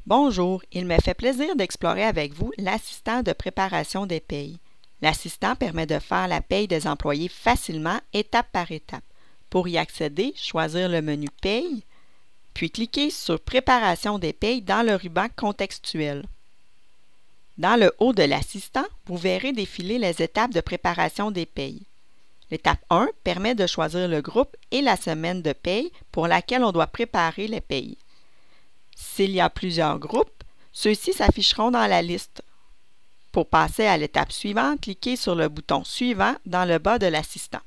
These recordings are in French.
Bonjour, il me fait plaisir d'explorer avec vous l'assistant de préparation des payes. L'assistant permet de faire la paye des employés facilement, étape par étape. Pour y accéder, choisir le menu Paye, puis cliquer sur Préparation des payes dans le ruban contextuel. Dans le haut de l'assistant, vous verrez défiler les étapes de préparation des payes. L'étape 1 permet de choisir le groupe et la semaine de paye pour laquelle on doit préparer les payes. S'il y a plusieurs groupes, ceux-ci s'afficheront dans la liste. Pour passer à l'étape suivante, cliquez sur le bouton Suivant dans le bas de l'assistant.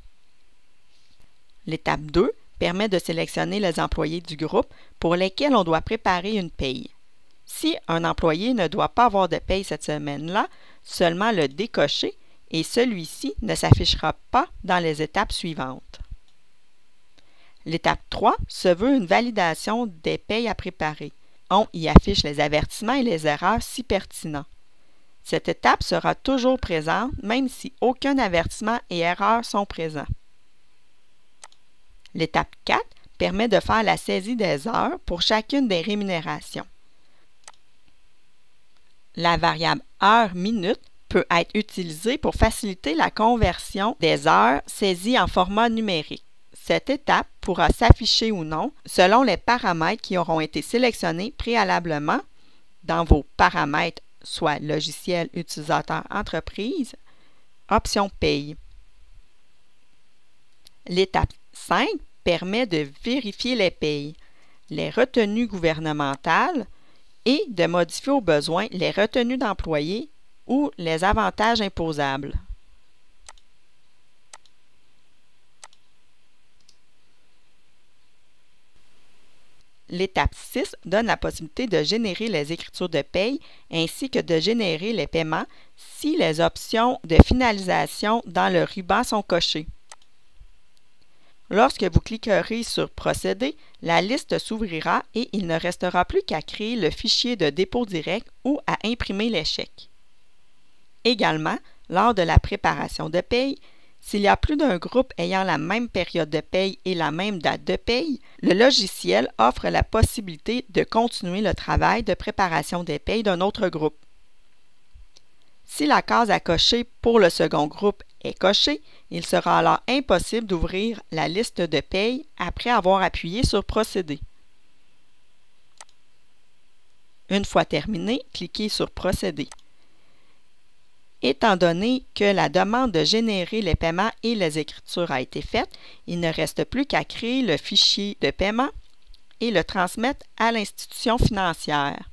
L'étape 2 permet de sélectionner les employés du groupe pour lesquels on doit préparer une paye. Si un employé ne doit pas avoir de paye cette semaine-là, seulement le décocher et celui-ci ne s'affichera pas dans les étapes suivantes. L'étape 3 se veut une validation des payes à préparer. On y affiche les avertissements et les erreurs si pertinents. Cette étape sera toujours présente même si aucun avertissement et erreur sont présents. L'étape 4 permet de faire la saisie des heures pour chacune des rémunérations. La variable heure-minute peut être utilisée pour faciliter la conversion des heures saisies en format numérique. Cette étape pourra s'afficher ou non selon les paramètres qui auront été sélectionnés préalablement dans vos paramètres, soit logiciel, utilisateur, entreprise, option paye. L'étape 5 permet de vérifier les payes, les retenues gouvernementales et de modifier au besoin les retenues d'employés ou les avantages imposables. L'étape 6 donne la possibilité de générer les écritures de paye ainsi que de générer les paiements si les options de finalisation dans le ruban sont cochées. Lorsque vous cliquerez sur Procéder, la liste s'ouvrira et il ne restera plus qu'à créer le fichier de dépôt direct ou à imprimer les chèques. Également, lors de la préparation de paye, s'il y a plus d'un groupe ayant la même période de paye et la même date de paye, le logiciel offre la possibilité de continuer le travail de préparation des payes d'un autre groupe. Si la case à cocher pour le second groupe est cochée, il sera alors impossible d'ouvrir la liste de paye après avoir appuyé sur Procéder. Une fois terminé, cliquez sur Procéder. Étant donné que la demande de générer les paiements et les écritures a été faite, il ne reste plus qu'à créer le fichier de paiement et le transmettre à l'institution financière.